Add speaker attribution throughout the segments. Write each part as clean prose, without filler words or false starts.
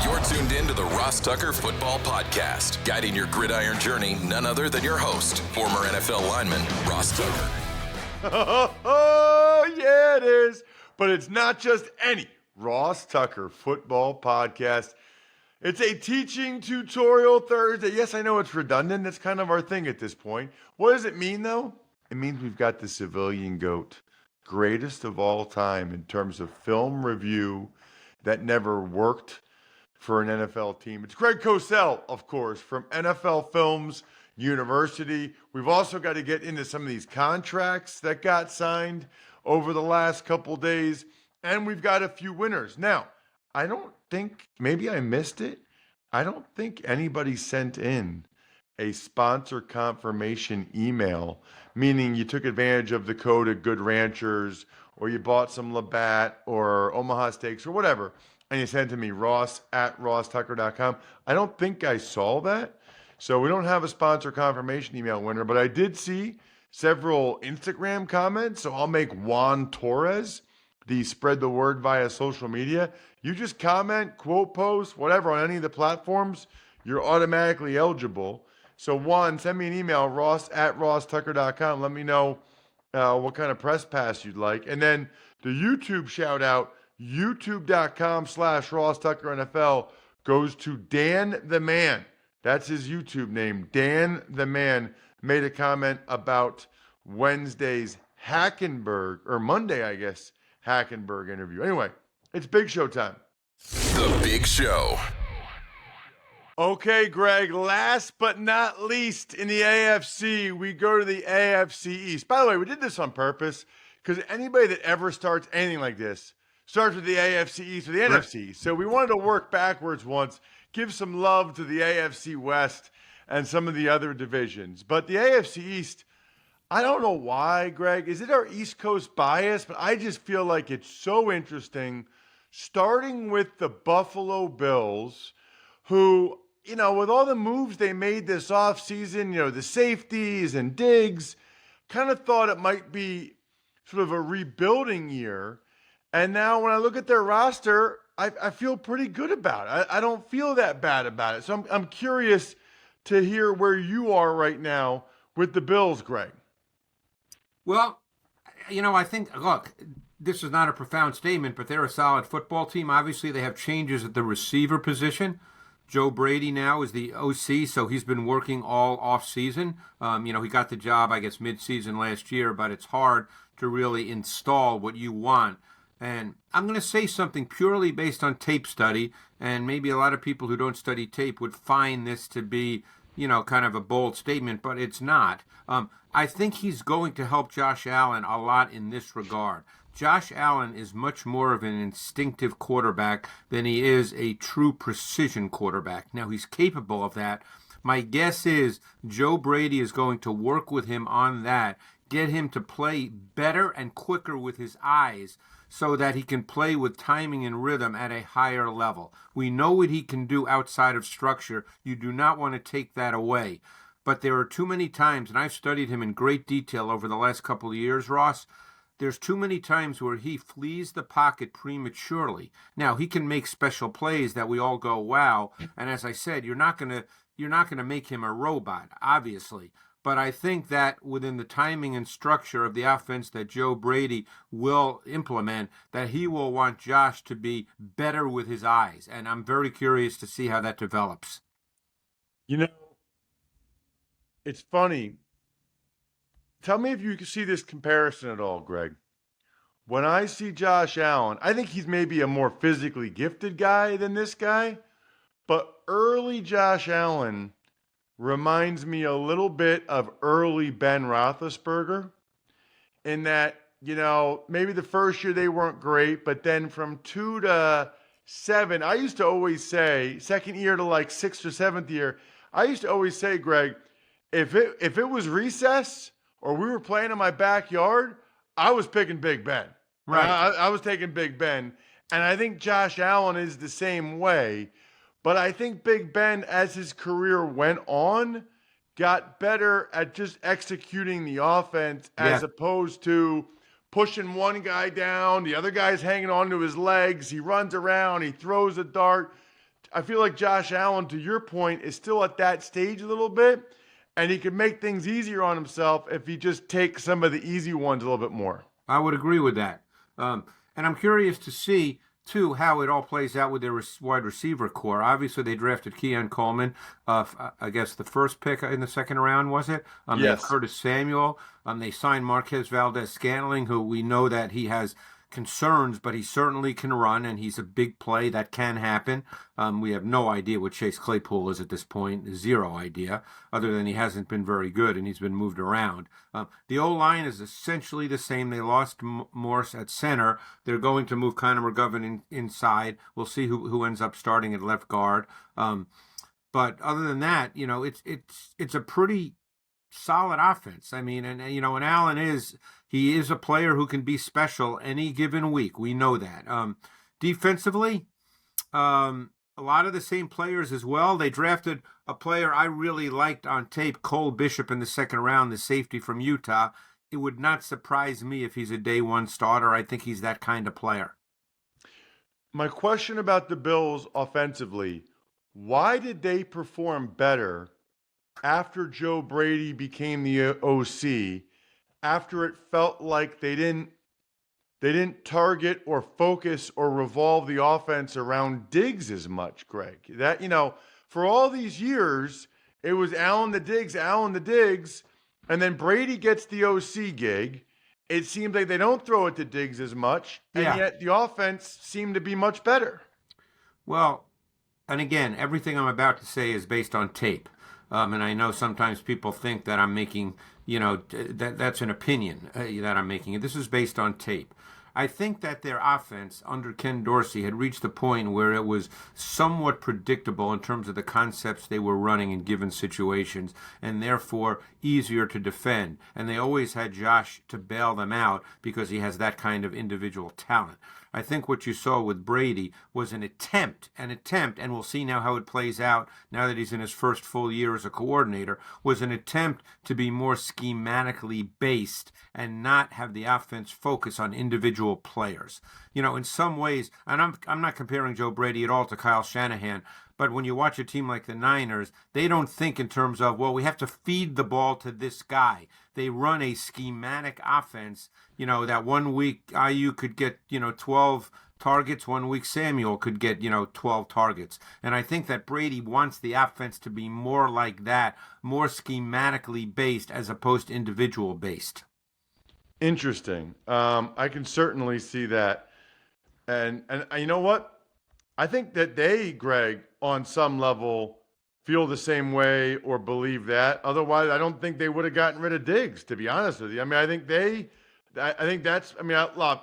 Speaker 1: You're tuned in to the Ross Tucker Football Podcast, guiding your gridiron journey, none other than your host, former NFL lineman, Ross Tucker.
Speaker 2: Oh, yeah, it is. But it's not just any Ross Tucker Football Podcast. It's a teaching tutorial Thursday. Yes, I know it's redundant. That's kind of our thing at this point. What does it mean, though? It means we've got the civilian GOAT, greatest of all time in terms of film review that never worked for an NFL team. It's Greg Cosell, of course, from NFL Films University. We've also got to get into some of these contracts that got signed over the last couple days, and we've got a few winners. Now, I don't think, maybe I missed it, I don't think anybody sent in a sponsor confirmation email, meaning you took advantage of the code at Good Ranchers, or you bought some Labatt or Omaha Steaks or whatever, and you sent it to me, ross@rosstucker.com. I don't think I saw that. So we don't have a sponsor confirmation email winner, but I did see several Instagram comments. So I'll make Juan Torres the spread the word via social media. You just comment, quote post, whatever on any of the platforms, you're automatically eligible. So Juan, send me an email, ross@rosstucker.com. Let me know what kind of press pass you'd like. And then the YouTube shout out, youtube.com/RossTuckerNFL goes to Dan the Man. That's his YouTube name. Dan the Man made a comment about Wednesday's Hackenberg, or Monday, I guess, Hackenberg interview. Anyway, it's Big Show time.
Speaker 1: The Big Show.
Speaker 2: Okay, Greg, last but not least in the AFC, we go to the AFC East. By the way, we did this on purpose because anybody that ever starts anything like this starts with the AFC East or the NFC. So we wanted to work backwards once, give some love to the AFC West and some of the other divisions. But the AFC East, I don't know why, Greg. Is it our East Coast bias? But I just feel like it's so interesting, starting with the Buffalo Bills, who, you know, with all the moves they made this offseason, you know, the safeties and Diggs, kind of thought it might be sort of a rebuilding year. And now when I look at their roster, I feel pretty good about it. I don't feel that bad about it. So I'm curious to hear where you are right now with the Bills, Greg.
Speaker 3: Well, you know, I think, look, this is not a profound statement, but they're a solid football team. Obviously, they have changes at the receiver position. Joe Brady now is the OC, so he's been working all offseason. You know, he got the job, I guess, mid-season last year, but it's hard to really install what you want. And I'm going to say something purely based on tape study, and maybe a lot of people who don't study tape would find this to be, you know, kind of a bold statement, but it's not. I think he's going to help Josh Allen a lot in this regard. Josh Allen is much more of an instinctive quarterback than he is a true precision quarterback. Now, he's capable of that. My guess is Joe Brady is going to work with him on that, get him to play better and quicker with his eyes so that he can play with timing and rhythm at a higher level. We know what he can do outside of structure. You do not want to take that away. But there are too many times, and I've studied him in great detail over the last couple of years, Ross, there's too many times where he flees the pocket prematurely. Now, he can make special plays that we all go, wow. And as I said, you're not going to make him a robot, obviously. But I think that within the timing and structure of the offense that Joe Brady will implement, that he will want Josh to be better with his eyes. And I'm very curious to see how that develops.
Speaker 2: You know, it's funny. Tell me if you can see this comparison at all, Greg. When I see Josh Allen, I think he's maybe a more physically gifted guy than this guy. But early Josh Allen reminds me a little bit of early Ben Roethlisberger in that, you know, maybe the first year they weren't great, but then from 2 to 7, I used to always say, second year to like 6th or 7th year, I used to always say, Greg, if it was recess or we were playing in my backyard, I was picking Big Ben.
Speaker 3: Right.
Speaker 2: I was taking Big Ben. And I think Josh Allen is the same way. But I think Big Ben, as his career went on, got better at just executing the offense as opposed to pushing one guy down, the other guy's hanging onto his legs, he runs around, he throws a dart. I feel like Josh Allen, to your point, is still at that stage a little bit, and he could make things easier on himself if he just takes some of the easy ones a little bit more.
Speaker 3: I would agree with that. And I'm curious to see, too, how it all plays out with their wide receiver core. Obviously, they drafted Keon Coleman, I guess the first pick in the second round, was it? They have
Speaker 2: Yes.
Speaker 3: Curtis Samuel. They signed Marquez Valdez-Scantling, who we know that he has concerns, but he certainly can run, and he's a big play. That can happen. We have no idea what Chase Claypool is at this point, zero idea, other than he hasn't been very good and he's been moved around. The O-line is essentially the same. They lost Morse at center. They're going to move Connor McGovern inside. We'll see who ends up starting at left guard. But other than that, it's a pretty solid offense. I mean, and Allen he is a player who can be special any given week. We know that. Defensively, a lot of the same players as well. They drafted a player I really liked on tape, Cole Bishop, in the second round, the safety from Utah. It would not surprise me if he's a day one starter. I think he's that kind of player.
Speaker 2: My question about the Bills offensively, why did they perform better after Joe Brady became the OC, after it felt like they didn't target or focus or revolve the offense around Diggs as much, Greg? That, for all these years, it was Allen the Diggs, and then Brady gets the OC gig. It seems like they don't throw it to Diggs as much, and yet the offense seemed to be much better.
Speaker 3: Well, and again, everything I'm about to say is based on tape. And I know sometimes people think that I'm making, that's an opinion that I'm making. This is based on tape. I think that their offense under Ken Dorsey had reached the point where it was somewhat predictable in terms of the concepts they were running in given situations, and therefore easier to defend. And they always had Josh to bail them out because he has that kind of individual talent. I think what you saw with Brady was an attempt, and we'll see now how it plays out now that he's in his first full year as a coordinator, was an attempt to be more schematically based and not have the offense focus on individual players. In some ways, and I'm not comparing Joe Brady at all to Kyle Shanahan, but when you watch a team like the Niners, they don't think in terms of, well, we have to feed the ball to this guy. They run a schematic offense, that 1 week IU could get, 12 targets. 1 week Samuel could get, 12 targets. And I think that Brady wants the offense to be more like that, more schematically based as opposed to individual based.
Speaker 2: Interesting. I can certainly see that. And you know what? I think that they, Greg, on some level, feel the same way or believe that. Otherwise, I don't think they would have gotten rid of Diggs, to be honest with you. I mean, I think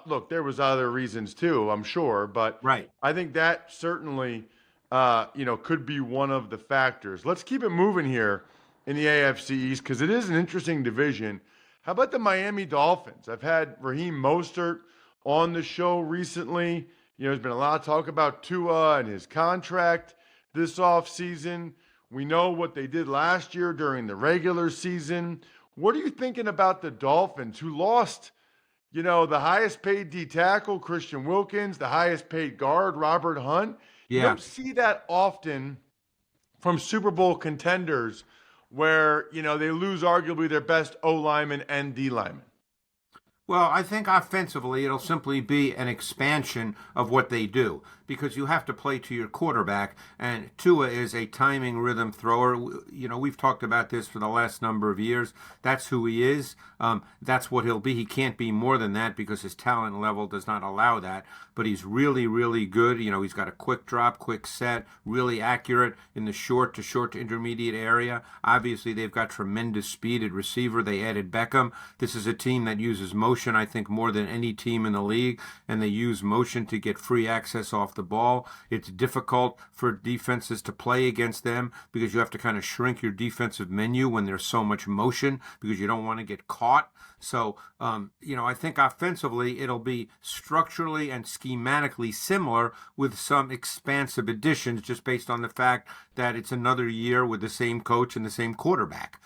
Speaker 2: look, there was other reasons too, I'm sure, but
Speaker 3: right.
Speaker 2: I think that certainly, could be one of the factors. Let's keep it moving here in the AFC East because it is an interesting division. How about the Miami Dolphins? I've had Raheem Mostert on the show recently. There's been a lot of talk about Tua and his contract this offseason. We know what they did last year during the regular season. What are you thinking about the Dolphins, who lost, the highest paid D tackle, Christian Wilkins, the highest paid guard, Robert Hunt?
Speaker 3: Yeah.
Speaker 2: You don't see that often from Super Bowl contenders where, they lose arguably their best O lineman and D lineman.
Speaker 3: Well, I think offensively it'll simply be an expansion of what they do because you have to play to your quarterback, and Tua is a timing rhythm thrower. We've talked about this for the last number of years. That's who he is. That's what he'll be. He can't be more than that because his talent level does not allow that, but he's really, really good. He's got a quick drop, quick set, really accurate in the short to intermediate area. Obviously, they've got tremendous speed at receiver. They added Beckham. This is a team that uses motion, I think, more than any team in the league, and they use motion to get free access off the ball. It's difficult for defenses to play against them because you have to kind of shrink your defensive menu when there's so much motion because you don't want to get caught. So, I think offensively it'll be structurally and schematically similar with some expansive additions just based on the fact that it's another year with the same coach and the same quarterback.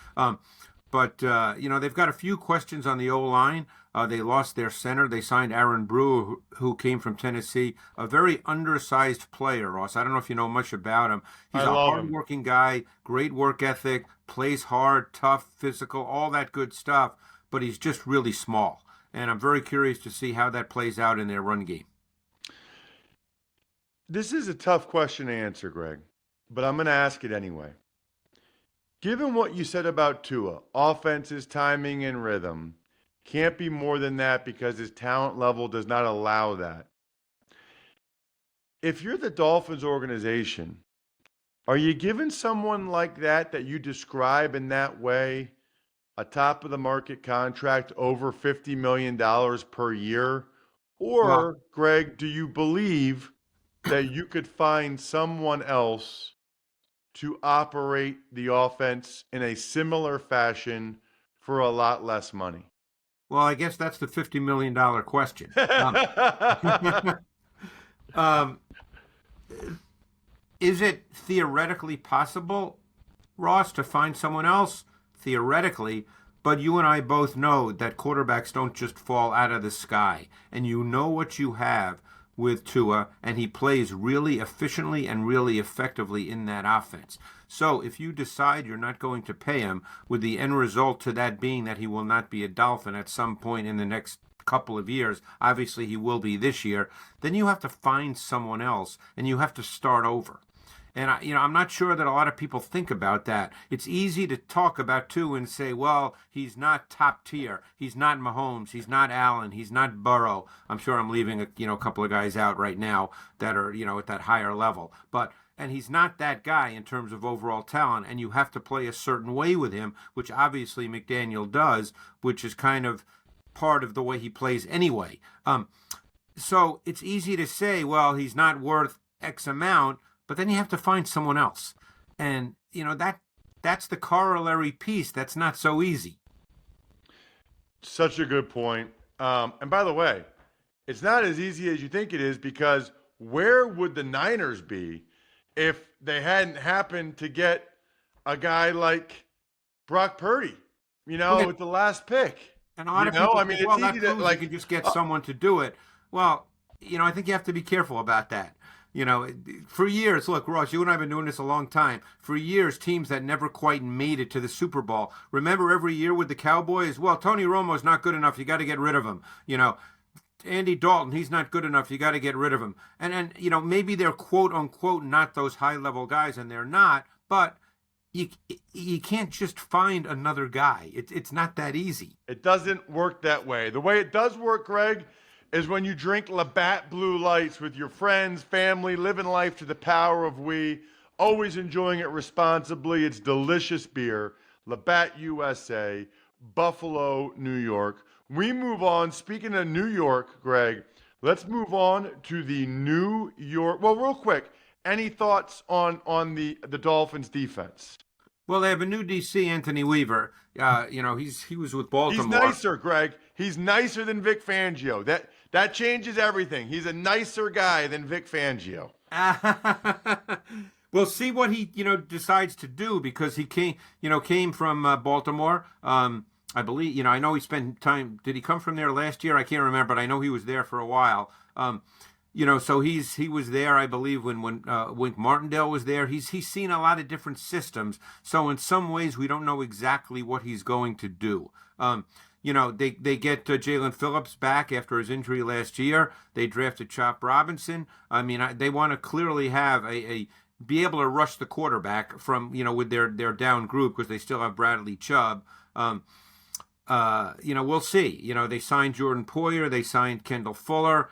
Speaker 3: But, they've got a few questions on the O-line. They lost their center. They signed Aaron Brewer, who came from Tennessee, a very undersized player, Ross. I don't know if you know much about him. He's a hardworking guy, great work ethic, plays hard, tough, physical, all that good stuff, but he's just really small. And I'm very curious to see how that plays out in their run game.
Speaker 2: This is a tough question to answer, Greg, but I'm going to ask it anyway. Given what you said about Tua, offense's timing and rhythm, can't be more than that because his talent level does not allow that. If you're the Dolphins organization, are you giving someone like that you describe in that way a top-of-the-market contract over $50 million per year? Or, Greg, do you believe that you could find someone else to operate the offense in a similar fashion for a lot less money?
Speaker 3: Well, I guess that's the $50 million question. Is it theoretically possible, Ross, to find someone else? Theoretically, but you and I both know that quarterbacks don't just fall out of the sky. And you know what you have with Tua, and he plays really efficiently and really effectively in that offense. So if you decide you're not going to pay him, with the end result to that being that he will not be a Dolphin at some point in the next couple of years, obviously he will be this year, then you have to find someone else and you have to start over. And I'm not sure that a lot of people think about that. It's easy to talk about Tua and say, well, he's not top tier. He's not Mahomes. He's not Allen. He's not Burrow. I'm sure I'm leaving a couple of guys out right now that are at that higher level. And he's not that guy in terms of overall talent. And you have to play a certain way with him, which obviously McDaniel does, which is kind of part of the way he plays anyway. So it's easy to say, well, he's not worth X amount. But then you have to find someone else. And, that's the corollary piece. That's not so easy.
Speaker 2: Such a good point. And by the way, it's not as easy as you think it is, because where would the Niners be if they hadn't happened to get a guy like Brock Purdy, with the last pick?
Speaker 3: And a lot of people think, it's easy to, you could just get someone to do it. Well, I think you have to be careful about that. For years, look, Ross, you and I have been doing this a long time. For years, teams that never quite made it to the Super Bowl. Remember every year with the Cowboys? Well, Tony Romo's not good enough. You got to get rid of him. Andy Dalton, he's not good enough. You got to get rid of him. And maybe they're quote unquote not those high level guys, and they're not. But you can't just find another guy. It's not that easy.
Speaker 2: It doesn't work that way. The way it does work, Greg, is when you drink Labatt Blue Lights with your friends, family, living life to the power of we, always enjoying it responsibly. It's delicious beer. Labatt USA, Buffalo, New York. We move on. Speaking of New York, Greg, let's move on to the New York. Well, real quick, any thoughts on the Dolphins defense?
Speaker 3: Well, they have a new DC, Anthony Weaver. He was with Baltimore.
Speaker 2: He's nicer, Greg. He's nicer than Vic Fangio. That changes everything. He's a nicer guy than Vic Fangio.
Speaker 3: We'll see what he decides to do, because he came from Baltimore. I believe I know he spent time. Did he come from there last year? I can't remember, but I know he was there for a while. So he was there, I believe, when Wink Martindale was there. He's seen a lot of different systems. So in some ways, we don't know exactly what he's going to do. They get Jalen Phillips back after his injury last year. They drafted Chop Robinson. They want to clearly have be able to rush the quarterback from with their down group, because they still have Bradley Chubb. We'll see. They signed Jordan Poyer. They signed Kendall Fuller.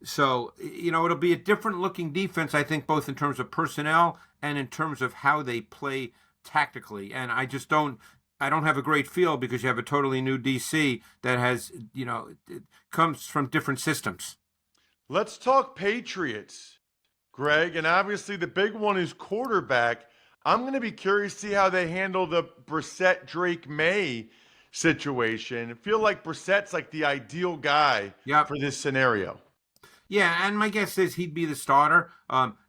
Speaker 3: So, it'll be a different looking defense, I think, both in terms of personnel and in terms of how they play tactically. And I don't have a great feel, because you have a totally new DC that has, it comes from different systems.
Speaker 2: Let's talk Patriots, Greg. And obviously the big one is quarterback. I'm going to be curious to see how they handle the Brissett Drake May situation. I feel like Brissett's like the ideal guy for this scenario.
Speaker 3: Yeah, and my guess is he'd be the starter.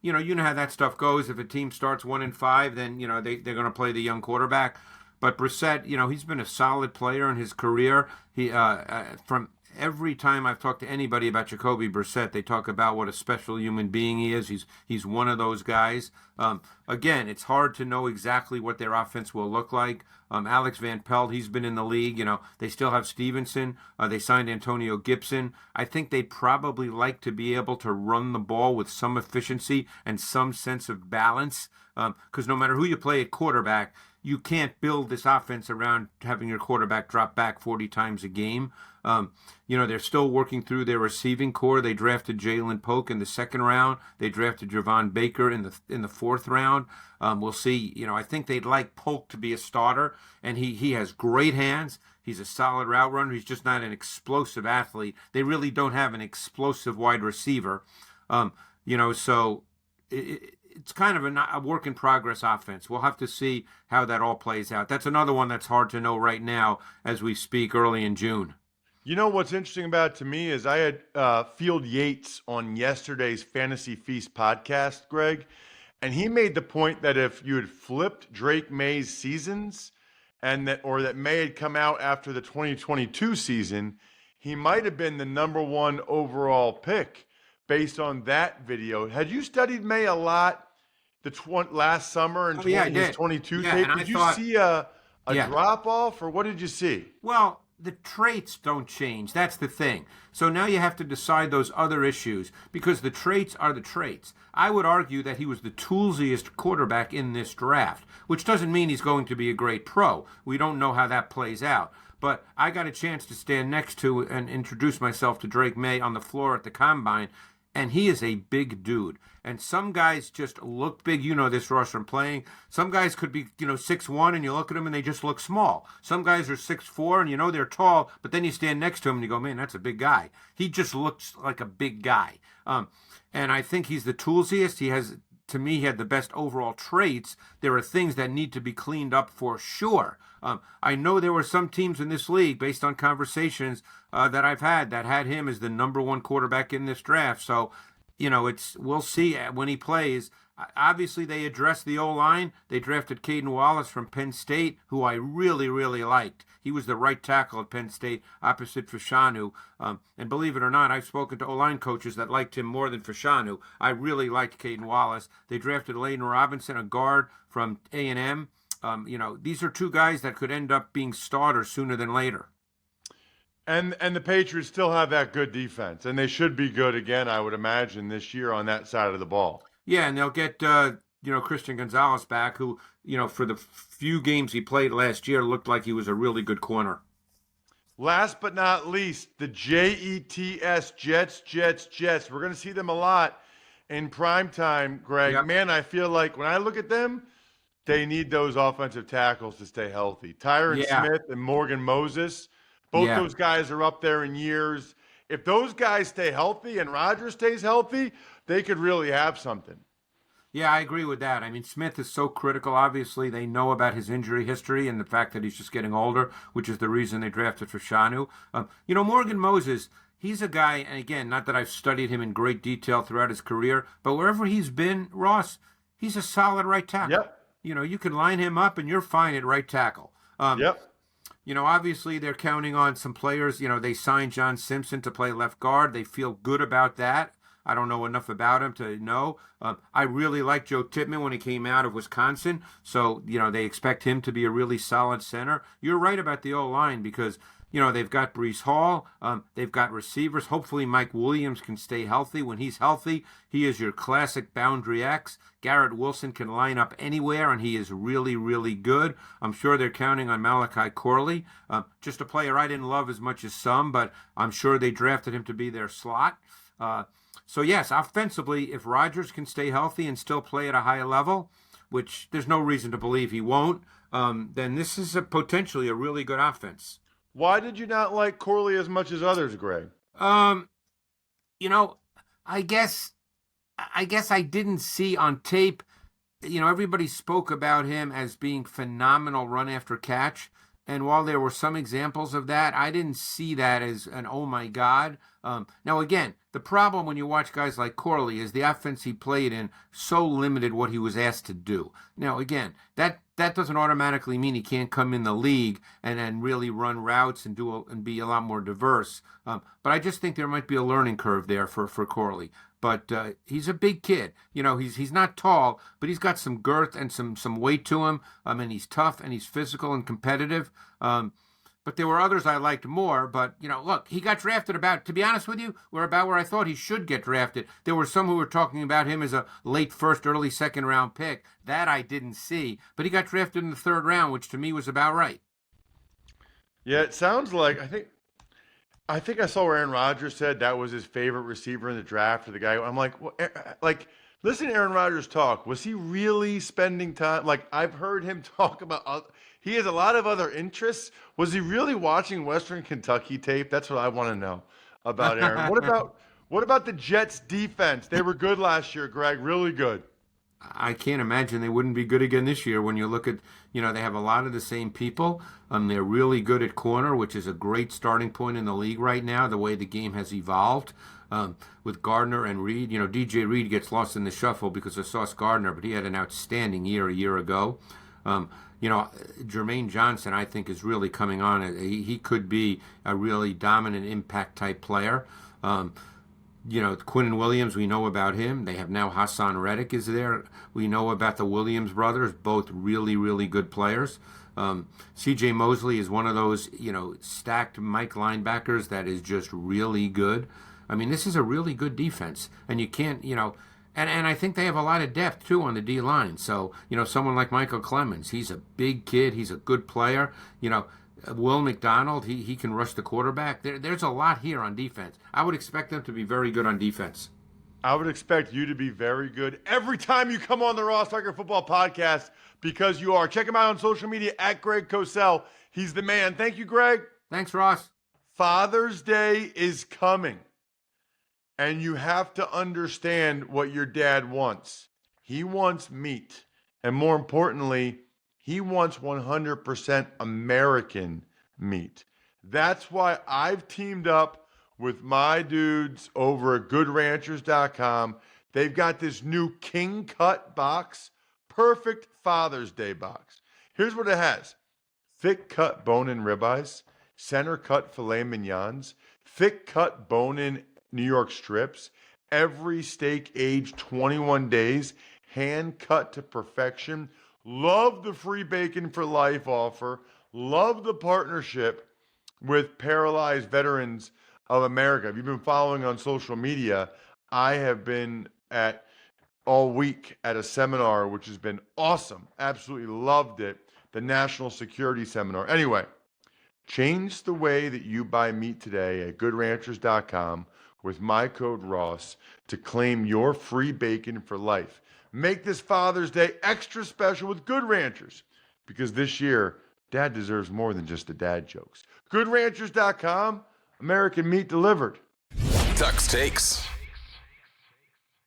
Speaker 3: You know how that stuff goes. If a team starts 1-5, then they're going to play the young quarterback. But Brissett, he's been a solid player in his career. He from every time I've talked to anybody about Jacoby Brissett, they talk about what a special human being he is. He's one of those guys. Again, it's hard to know exactly what their offense will look like. Alex Van Pelt, he's been in the league. They still have Stevenson. They signed Antonio Gibson. I think they'd probably like to be able to run the ball with some efficiency and some sense of balance. Because no matter who you play at quarterback, you can't build this offense around having your quarterback drop back 40 times a game. They're still working through their receiving core. They drafted Jalen Polk in the second round. They drafted Javon Baker in the fourth round. We'll see. I think they'd like Polk to be a starter, and he has great hands. He's a solid route runner. He's just not an explosive athlete. They really don't have an explosive wide receiver. So it's kind of a work in progress offense. We'll have to see how that all plays out. That's another one that's hard to know right now as we speak early in June.
Speaker 2: What's interesting about it to me is I had Field Yates on yesterday's Fantasy Feast podcast, Greg, and he made the point that if you had flipped Drake May's seasons that May had come out after the 2022 season, he might have been the number one overall pick based on that video. Had you studied May a lot last summer and his 22 tape? Did you see a drop-off, or what did you see?
Speaker 3: Well, the traits don't change. That's the thing. So now you have to decide those other issues because the traits are the traits. I would argue that he was the toolsiest quarterback in this draft, which doesn't mean he's going to be a great pro. We don't know how that plays out. But I got a chance to stand next to and introduce myself to Drake May on the floor at the Combine, and he is a big dude. And some guys just look big. You know this, Ross, from playing. Some guys could be, 6'1", and you look at them and they just look small. Some guys are 6'4", and they're tall, but then you stand next to him and you go, man, that's a big guy. He just looks like a big guy. And I think he's the toolsiest. To me, he had the best overall traits. There are things that need to be cleaned up for sure. I know there were some teams in this league, based on conversations that I've had, that had him as the number one quarterback in this draft. So, we'll see when he plays. Obviously, they addressed the O-line. They drafted Caden Wallace from Penn State, who I really, really liked. He was the right tackle at Penn State, opposite Fashanu. And believe it or not, I've spoken to O-line coaches that liked him more than Fashanu. I really liked Caden Wallace. They drafted Layden Robinson, a guard from A&M. These are two guys that could end up being starters sooner than later.
Speaker 2: And the Patriots still have that good defense, and they should be good again, I would imagine, this year on that side of the ball.
Speaker 3: Yeah, and they'll get Christian Gonzalez back, who for the few games he played last year looked like he was a really good corner.
Speaker 2: Last but not least, the Jets, Jets. We're going to see them a lot in prime time, Greg. Yep. Man, I feel like when I look at them, they need those offensive tackles to stay healthy. Tyron Smith and Morgan Moses. Both those guys are up there in years. If those guys stay healthy and Rodgers stays healthy, they could really have something.
Speaker 3: Yeah, I agree with that. I mean, Smith is so critical. Obviously, they know about his injury history and the fact that he's just getting older, which is the reason they drafted Fashanu. Morgan Moses, he's a guy, and again, not that I've studied him in great detail throughout his career, but wherever he's been, Ross, he's a solid right tackle.
Speaker 2: Yep.
Speaker 3: You can line him up and you're fine at right tackle.
Speaker 2: Yep.
Speaker 3: Obviously they're counting on some players. They signed John Simpson to play left guard. They feel good about that. I don't know enough about him to know. I really liked Joe Tippmann when he came out of Wisconsin. So, they expect him to be a really solid center. You're right about the O-line because, they've got Breece Hall. They've got receivers. Hopefully Mike Williams can stay healthy. When he's healthy, he is your classic boundary X. Garrett Wilson can line up anywhere, and he is really, really good. I'm sure they're counting on Malachi Corley, just a player I didn't love as much as some, but I'm sure they drafted him to be their slot. So, yes, offensively, if Rodgers can stay healthy and still play at a high level, which there's no reason to believe he won't, then this is potentially a really good offense.
Speaker 2: Why did you not like Corley as much as others, Greg?
Speaker 3: I guess I didn't see on tape. Everybody spoke about him as being phenomenal run after catch. And while there were some examples of that, I didn't see that as an, oh my God. Now, again, the problem when you watch guys like Corley is the offense he played in so limited what he was asked to do. Now, again, that doesn't automatically mean he can't come in the league and really run routes and be a lot more diverse. But I just think there might be a learning curve there for Corley. But he's a big kid. He's not tall, but he's got some girth and some weight to him. And he's tough and he's physical and competitive. But there were others I liked more. But, look, he got drafted to be honest with you, about where I thought he should get drafted. There were some who were talking about him as a late first, early second round pick. That I didn't see. But he got drafted in the third round, which to me was about right.
Speaker 2: Yeah, it sounds like, I think I saw where Aaron Rodgers said that was his favorite receiver in the draft or the guy. I'm like, listen to Aaron Rodgers talk. Was he really spending time? Like, I've heard him talk about, he has a lot of other interests. Was he really watching Western Kentucky tape? That's what I want to know about Aaron. What about the Jets defense? They were good last year, Greg, really good.
Speaker 3: I can't imagine they wouldn't be good again this year when you look at, they have a lot of the same people. They're really good at corner, which is a great starting point in the league right now, the way the game has evolved with Gardner and Reed. DJ Reed gets lost in the shuffle because of Sauce Gardner, but he had an outstanding year a year ago. Jermaine Johnson, I think, is really coming on. He could be a really dominant impact type player. Quinnen Williams, we know about him. They have now Hassan Reddick is there. We know about the Williams brothers, both really, really good players. C.J. Mosley is one of those, stacked Mike linebackers that is just really good. I mean, this is a really good defense. And you can't, and I think they have a lot of depth, too, on the D-line. So, someone like Michael Clemens, he's a big kid. He's a good player. Will McDonald, he can rush the quarterback. There's a lot here on defense. I would expect them to be very good on defense.
Speaker 2: I would expect you to be very good every time you come on the Ross Tucker Football Podcast because you are. Check him out on social media at Greg Cosell. He's the man. Thank you, Greg.
Speaker 3: Thanks, Ross.
Speaker 2: Father's Day is coming, and you have to understand what your dad wants. He wants meat, and more importantly, he wants 100% American meat. That's why I've teamed up with my dudes over at GoodRanchers.com. They've got this new King Cut box, perfect Father's Day box. Here's what it has. Thick cut bone-in ribeyes, center cut filet mignons, thick cut bone-in New York strips, every steak aged 21 days, hand cut to perfection. Love the free bacon for life offer. Love the partnership with Paralyzed Veterans of America. If you've been following on social media, I have been all week at a seminar, which has been awesome. Absolutely loved it. The National Security Seminar. Anyway, change the way that you buy meat today at GoodRanchers.com with my code Ross to claim your free bacon for life. Make this Father's Day extra special with Good Ranchers because this year, Dad deserves more than just the dad jokes. GoodRanchers.com, American meat delivered.
Speaker 1: Tuck's Takes.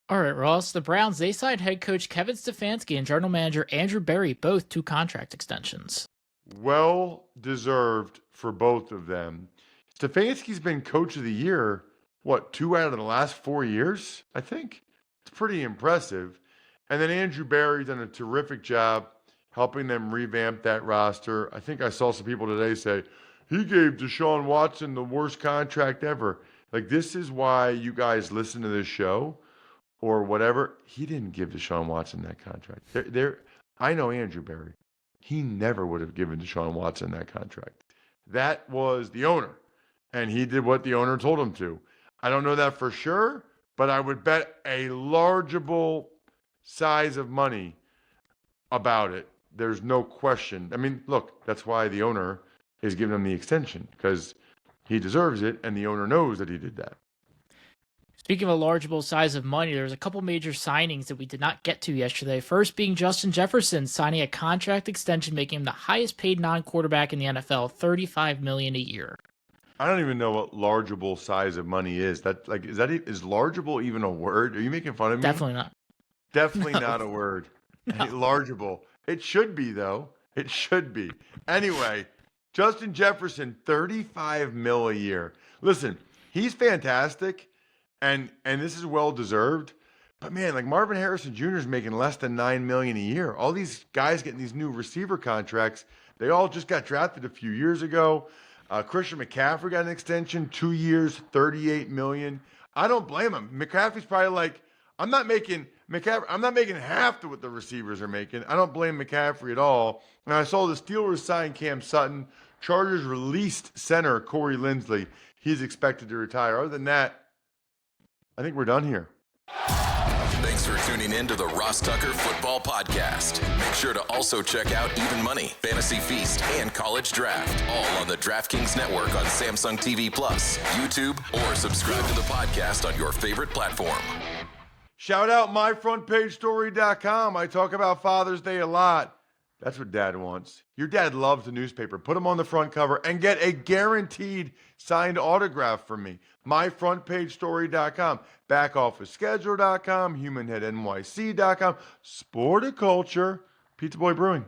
Speaker 4: All right, Ross. The Browns, they signed head coach Kevin Stefanski and general manager Andrew Berry, both to contract extensions.
Speaker 2: Well deserved for both of them. Stefanski's been coach of the year, 2 out of the last 4 years, I think? It's pretty impressive. And then Andrew Berry done a terrific job helping them revamp that roster. I think I saw some people today say, he gave Deshaun Watson the worst contract ever. Like, this is why you guys listen to this show or whatever. He didn't give Deshaun Watson that contract. I know Andrew Berry. He never would have given Deshaun Watson that contract. That was the owner, and he did what the owner told him to. I don't know that for sure, but I would bet a largeable size of money about it. There's no question. I mean, look, that's why the owner is giving him the extension, because he deserves it, and the owner knows that he did that.
Speaker 4: Speaking of a largeable size of money, there's a couple major signings that we did not get to yesterday. First being Justin Jefferson signing a contract extension, making him the highest paid non-quarterback in the NFL, $35 million a year.
Speaker 2: I don't even know what largeable size of money is. Is largeable even a word? Are you making fun of me?
Speaker 4: Definitely not.
Speaker 2: Definitely
Speaker 4: No.
Speaker 2: not a word.
Speaker 4: No.
Speaker 2: Largeable. It should be, though. It should be. Anyway, Justin Jefferson, $35 million a year. Listen, he's fantastic, and this is well deserved. But man, like Marvin Harrison Jr. is making less than $9 million a year. All these guys getting these new receiver contracts, they all just got drafted a few years ago. Christian McCaffrey got an extension, 2 years, $38 million. I don't blame him. McCaffrey's probably like, I'm not making half to what the receivers are making. I don't blame McCaffrey at all. And I saw the Steelers sign Cam Sutton. Chargers released center Corey Linsley. He's expected to retire. Other than that, I think we're done here.
Speaker 1: Thanks for tuning in to the Ross Tucker Football Podcast. Make sure to also check out Even Money, Fantasy Feast, and College Draft, all on the DraftKings Network on Samsung TV Plus, YouTube, or subscribe to the podcast on your favorite platform.
Speaker 2: Shout out myfrontpagestory.com. I talk about Father's Day a lot. That's what Dad wants. Your dad loves the newspaper. Put him on the front cover and get a guaranteed signed autograph from me. myfrontpagestory.com, backofficeschedule.com, humanheadnyc.com, Sporticulture, Pizza Boy Brewing.